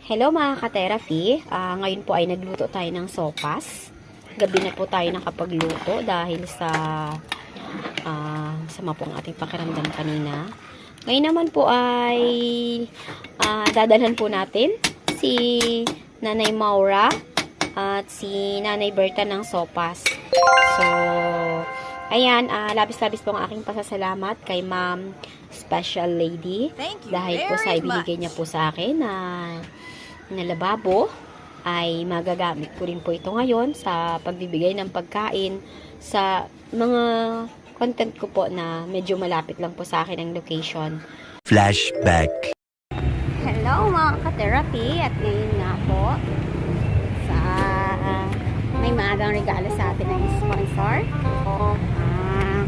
Hello mga ka-therapy. Ngayon po ay nagluto tayo ng sopas. Gabi na po tayo nakapagluto dahil sa sama po ang ating pakiramdam kanina. Ngayon naman po ay dadalhan po natin si Nanay Maura at si Nanay Berta ng sopas. So, ayan, labis-labis po ang aking pasasalamat kay Ma'am Special Lady. Dahil po sa ibinigay niya po sa akin na lababo, ay magagamit ko rin po ito ngayon sa pagbibigay ng pagkain sa mga content ko po na medyo malapit lang po sa akin ang location. Flashback. Hello mga ka-therapy, at ngayon nga po sa may maagang regalo sa atin ng sponsor.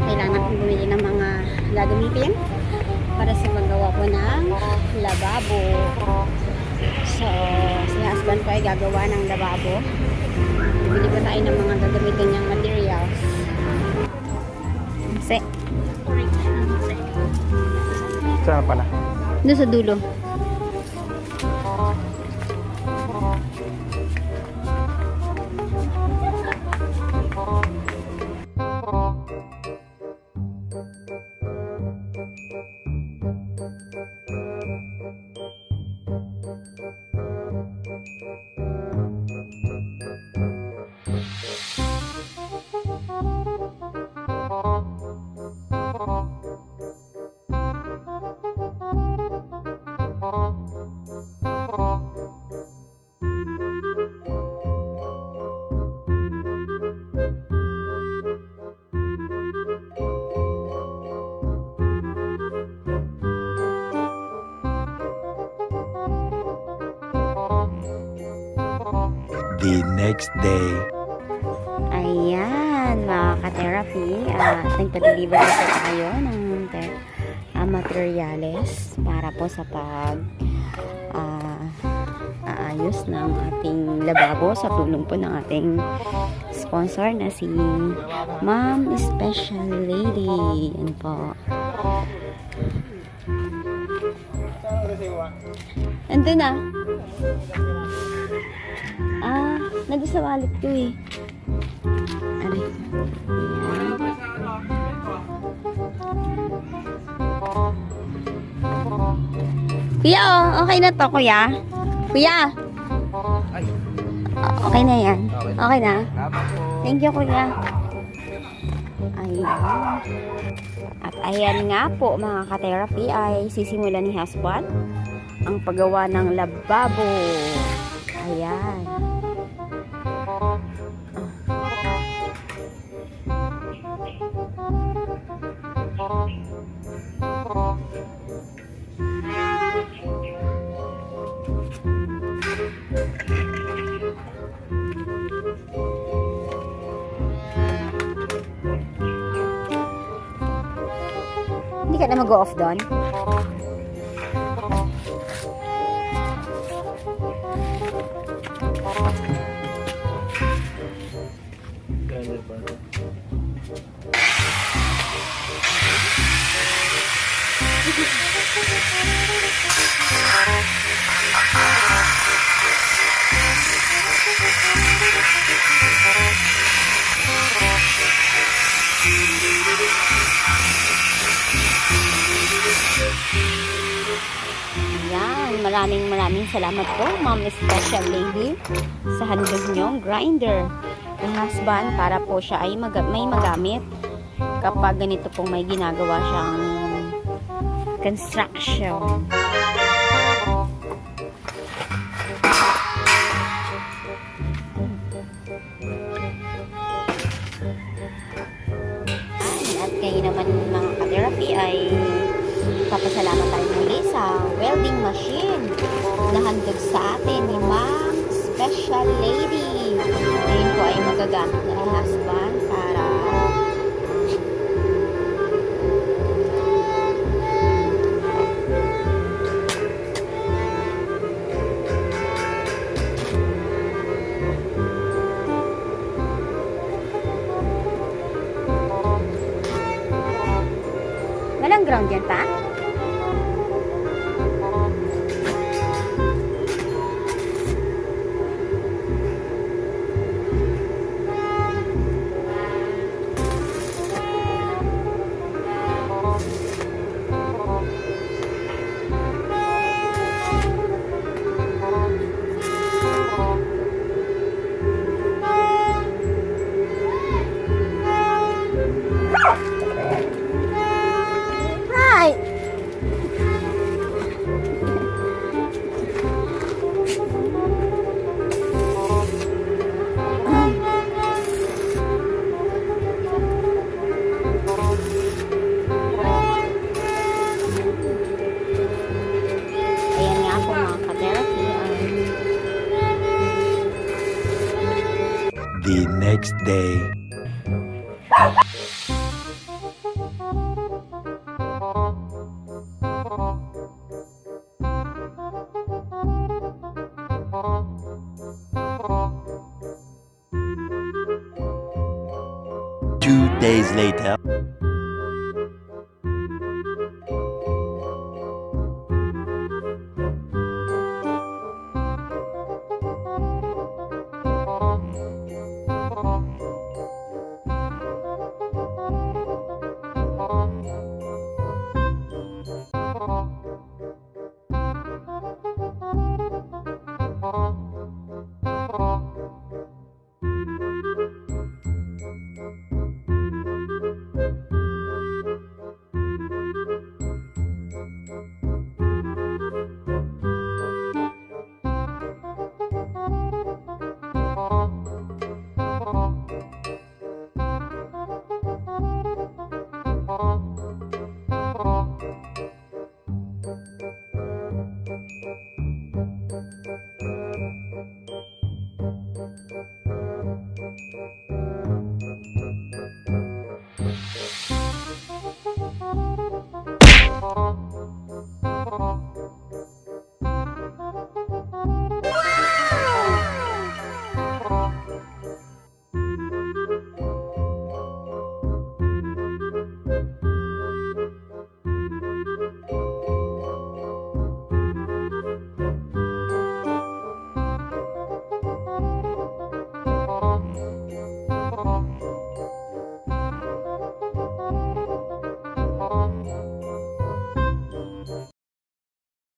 Kailangan natin bumili ng mga gagamitin para sa paggawa po ng lababo. So, si husband po ay gagawa ng lababo. Bibili po tayo ng mga gagamitin niyang materials. Saan pala? Doon sa dulo. The next day. Ayan, mga ka-therapy. Nagpa-deliver na po tayo ng materials para po sa aayos ng ating lababo sa tulong po ng ating sponsor na si Ma'am Special Lady. Yan po. Ando na. Nandun sa wallet ko eh. Aray. Ayan. Kuya, okay na to, kuya? Kuya! Okay na yan. Okay na? Thank you, kuya. Ayan. At ayan nga po, mga ka-therapy, ay sisimula ni husband ang paggawa ng lababo. Ayan. Hindi ka na mag-go-off doon? Ayan, maraming salamat po, Ma'am Special Lady, sa handog niyong grinder ng husband para po siya ay may magamit kapag ganito pong may ginagawa siyang construction. At kayo naman mga ka-therapy ay papasalamat tayo muli sa welding machine na handog sa atin ni Ma'am Special Lady. Ngayon po ay magagamit na ni husband para walang ground yan pa? Nay! Ayan nga po mga ka-therapy. The next day. Two days later.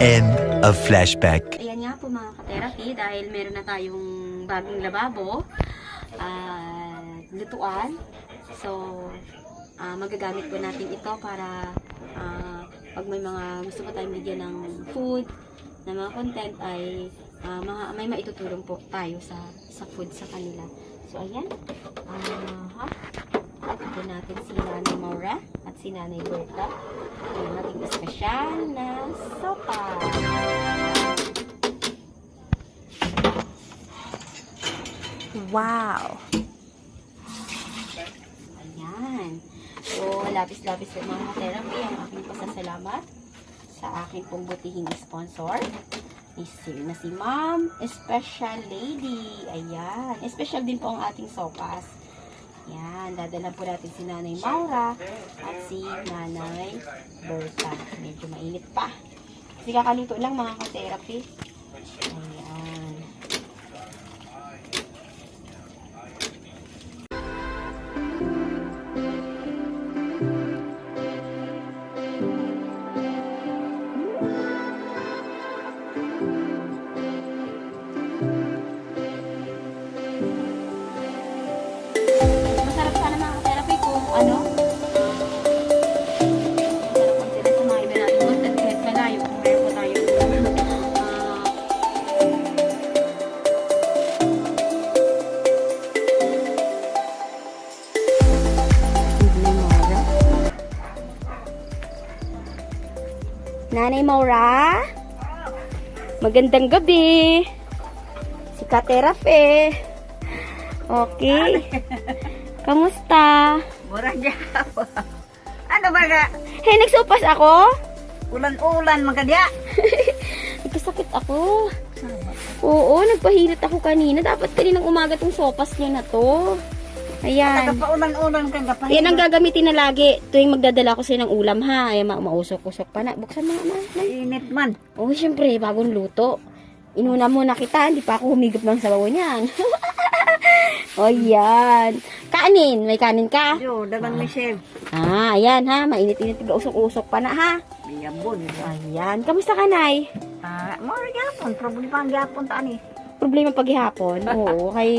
End of flashback. Ayan nga po mga ka-therapy, dahil meron na tayong bagong lababo at lutuan. So, magagamit po natin ito para pag may mga gusto po tayong bigyan ng food, na mga content ay may maitutulong po tayo sa food sa kanila. So, ayan. Ito natin si Nanay Maura at si Nanay Berta. Ang ating espesyal na sopa. Wow! Ayan. So, lapis-lapis po mga therapy ang aking pasasalamat sa aking pong butihing sponsor. Na si Ma'am Special Lady. Ayan. Special din po ang ating sopas. Ayan. Dadala po natin si Nanay Maura at si Nanay Berta. Medyo mainit pa. Kasi kakaluto lang mga ka-therapy. Ayan. Masarap sana mga ka-therapy kung ano. Masarap kung sila samahin na natin content kahit malayo kung meron po tayo. Nanay Maura, magandang gabi. Si ka-therapy. Okay. Kamusta? Murag gyapon. Ano ba ga? Hey, nagsupas ako? Ulan-ulan magkadya. Nagkasakit ako. Oo, nagpahilit ako kanina. Dapat kaninang umaga tong sopas niyo na to. Ayan. Nagpa-ulan-ulan kang gapahin. Yan ang gagamitin na lagi tuwing magdadala ko sa'yo ng ulam ha. Ayan, mausok-usok pa na. Buksan mo naman. Init man. Oh, syempre, bagong luto. Inuna muna kita, hindi pa ako humigop ng sabaw niyan. O, yan. Kanin, may kanin ka? Yo, dagang Michelle. Ayan ha, mainit-init, usok-usok pa na ha. Biyabon. Ayan, kamusta ka, Nay? Murag gyapon, problema ang gyapon ta ani. problema paghihapon. Oo, kay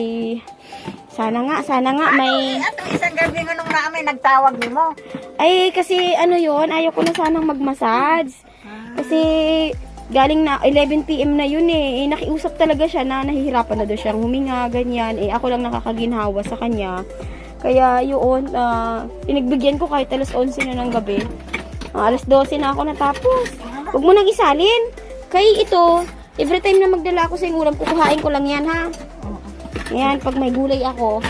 sana nga may At isang gabi nga nung namin nagtawag ni mo. ay kasi ano yon, ayaw ko na sanang magmassage. Kasi galing na 11 PM na yun eh. Nakiusap talaga siya na nahihirapan na daw siyang huminga, ganyan. Ako lang nakakaginhawa sa kanya. Kaya yun, pinagbigyan ko kahit alas 11 na ng gabi. Alas 12 na ako natapos. Huwag mo nang isalin. Kay ito, every time na magdala ako sa ulam, kukuhain ko lang yan, ha? Ayan, pag may gulay ako,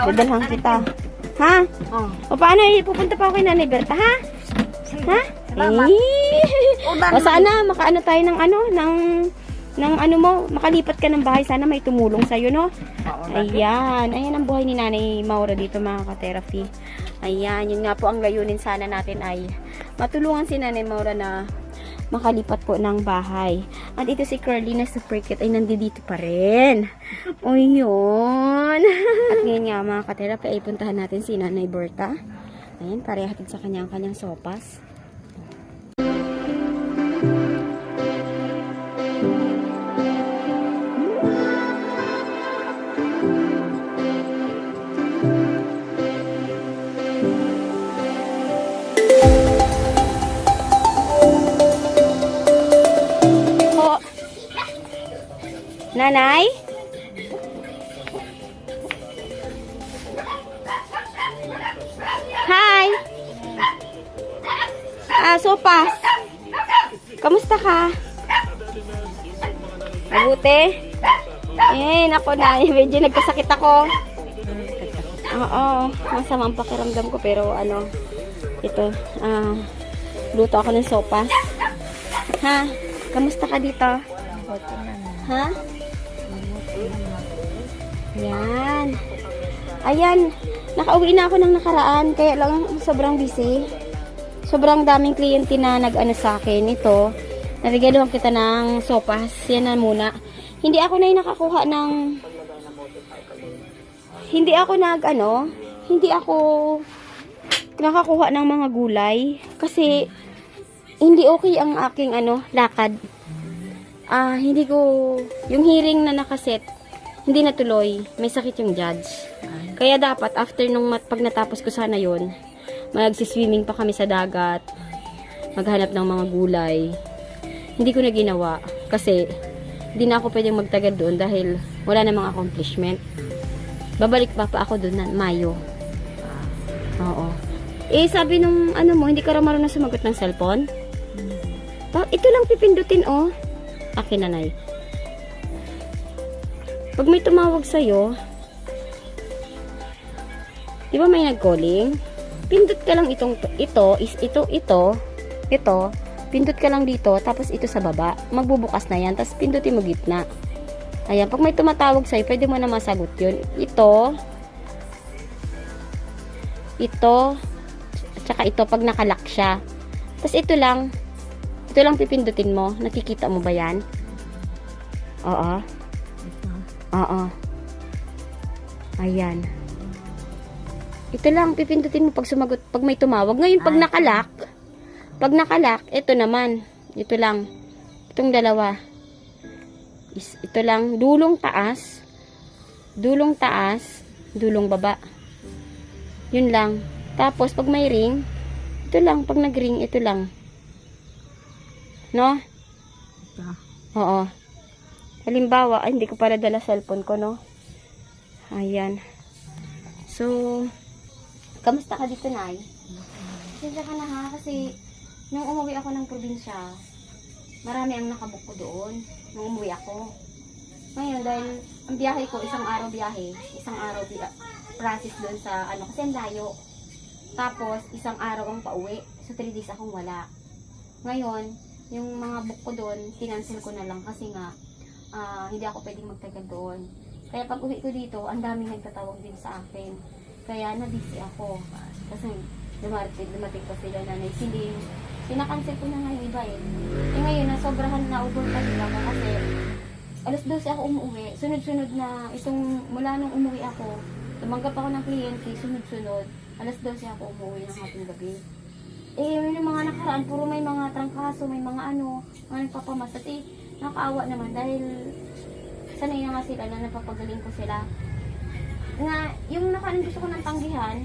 dadalhan kita. Ha? O paano, pupunta pa ako kay Nanay Berta, ha? Ha? Salamat. O sana, makaano tayo ng ano mo, makalipat ka ng bahay. Sana may tumulong sa'yo, no? Ayan. Ayan ang buhay ni Nanay Maura dito, mga ka-therapy. Ayan, yun nga po ang layunin sana natin ay matulungan si Nanay Maura na makalipat po ng bahay. At ito si Curly na super cute ay nandito pa rin. O yun. At ngayon nga mga ka-therapy ay puntahan natin si Nanay Berta. Ayan, para hatid sa kanyang sopas. Nanay? Hi! Sopas. Kamusta ka? Mabuti? Ako na. Medyo nagkasakit ako. Oo. Masama ang pakiramdam ko pero ito. Luto ako ng sopas. Ha? Kamusta ka dito? Ha? Yan. Ayan. Nakauwi na ako ng nakaraan. Kaya lang sobrang busy. Sobrang daming kliyente na nag-ano sa akin. Ito. Naregaluhan kita ng sopas. Yan na muna. Hindi ako na nakakuha ng... Hindi ako nakakuha ng mga gulay. Kasi hindi okay ang aking lakad. Hindi ko... Yung hearing na nakaset, hindi natuloy. May sakit yung judge. Kaya dapat, after nung pag natapos ko sana yun, magsiswimming pa kami sa dagat, maghanap ng mga gulay. Hindi ko na ginawa. Kasi, hindi na ako pwedeng magtagal doon dahil wala namang accomplishment. Babalik pa ako doon na Mayo. Oo. Sabi nung mo, hindi ka raw marunong sumagot ng cellphone? Ito lang pipindutin, oh. Akin, nanay. Pag may tumawag sa'yo, di ba may nag-calling? Pindot ka lang ito, pindot ka lang dito, tapos ito sa baba. Magbubukas na yan, tapos pindutin mo gitna. Ayan, pag may tumatawag sa'yo, pwede mo na masagot yun. Ito, tsaka ito, pag nakalock siya. Tapos ito lang pipindutin mo. Nakikita mo ba yan? Oo. Oo. Ayan. Ito lang, pipindutin mo pag sumagot, pag may tumawag. Ngayon, pag nakalock, ito naman. Ito lang. Itong dalawa. Ito lang, dulong taas, dulong baba. Yun lang. Tapos, pag may ring, ito lang. Pag nag-ring, ito lang. No? Oo. Halimbawa, hindi ko pala dala cellphone ko, no? Ayan. So, kamusta ka dito, Nay? Sensya ka na, ha? Kasi, nung umuwi ako ng probinsya, marami ang nakabook ko doon. Nung umuwi ako. Ngayon, dahil ang biyahe ko, isang araw process doon sa, kasi ang layo. Tapos, isang araw ang pauwi. So, 3 days akong wala. Ngayon, yung mga book ko doon, kinancel ko na lang kasi nga, hindi ako pwedeng magtagal doon. Kaya pag uwi ko dito, ang daming nagtatawag din sa akin. Kaya na-busy ako. Kasi dumating pa sila na naisilin. Sinakancel ko na nga yung iba eh. Ngayon, nasobrahan na overtime ako kasi alas 12 ako umuwi. Sunod-sunod na itong mula nung umuwi ako, tumanggap ako ng kliyente, sunod-sunod. Alas 12 ako umuwi ng hapong gabi. Yung mga nakaraan, puro may mga trangkaso, may mga mga nagpapamasat. Nakaawa naman dahil sanay na nga sila na napapagaling ko sila. Nga, yung nakaraan gusto ko ng tanggihan,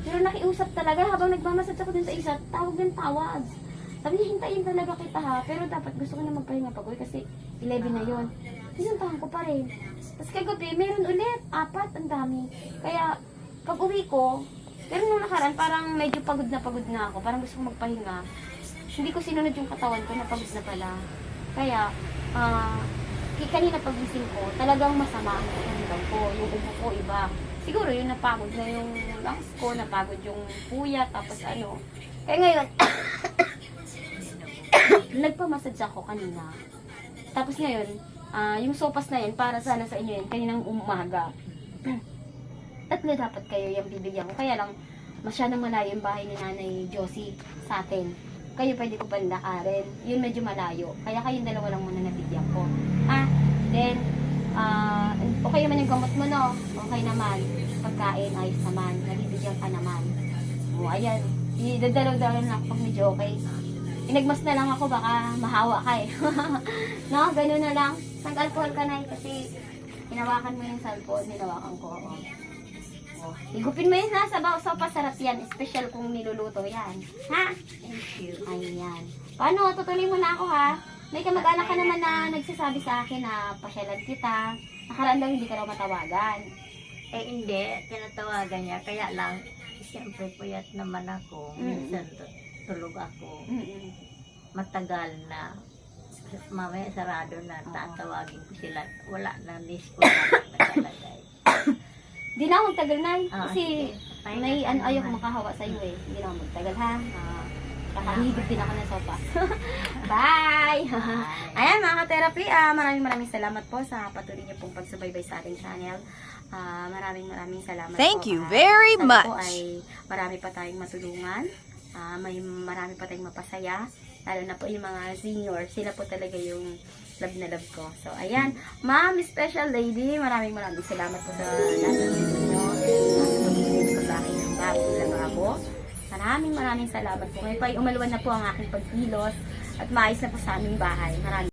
pero nakiusap talaga habang nagmamassage ako dun sa isa, tawag ng tawag. Sabi niya, hintayin talaga kita ha, pero dapat gusto ko na magpahinga pag-uwi kasi 11 na yun. Sinuntahan ko pa rin. Tapos kagabi, meron ulit, 4, ang dami. Kaya, pag-uwi ko, pero nung nakaraan, parang medyo pagod na ako, parang gusto ko magpahinga. Hindi ko sinunod yung katawan ko, napagod na pala. Kaya, kanina pagising ko, talagang masama ang pakiramdam ko, yung ubo ko iba. Siguro yun napagod na yung lungs ko, napagod yung puya, tapos ano. Kaya ngayon, nagpamassage ako kanina. Tapos ngayon, yung sopas na yan, para sana sa inyo yan, kaninang umaga. 3 dapat kayo yung bibigyan ko. Kaya lang, masyadong malayo yung bahay ni Nanay Josie sa atin. Kayo pwede ko pandakarin. Yun medyo malayo. Kaya kayong dalawa lang muna nabigyan ko. Then, okay naman yung gamot mo, no? Okay naman. Pagkain, ayos naman. Nabibigyan ka naman. O, ayan. Dadalaw-dalaw na ako pag medyo okay. Inagmas na lang ako, baka mahawa ka eh. No? Ganun na lang. Isang alcohol ka na kasi hinawakan mo yung cellphone, hinawakan ko. Oh. Higupin mo yun ha, sa sopa, sarap yan. Special kung niluluto yan. Ha? Thank you. Ayan. Paano? Tutuloy mo na ako ha. May kamag-anak ka naman na nagsasabi sa akin na pasyalan kita. Nakaraan daw hindi ka raw matawagan. Eh hindi, tinatawagan niya. Kaya lang, siyempre puyat naman ako. Minsan tulog ako. Matagal na. Mamaya sarado na. Tatawagin ko sila. Wala na, miss ko na nakalagay. Di na akong tagal na. sige. Kasi may ayaw ko makahawa sa iyo eh. Hindi na ako magtagal ha. Kakahigop din ako ng sopa. Bye! Ayan mga ka-therapy, maraming salamat po sa patuloy niyo pong pagsubaybay sa ating channel. Maraming salamat Thank po. you very Sana much. po ay marami pa tayong matulungan. Marami pa tayong mapasaya. Lalo na po yung mga senior. Sila po talaga yung love na love ko. So, ayan. Ma'am, special lady, maraming salamat po sa lahat ng inyo. Sa pag-ibig ko sa akin ng babo. Maraming salamat po. Ngayon po ay umaluwan na po ang aking pagkilos at maayos na po sa aming bahay. Maraming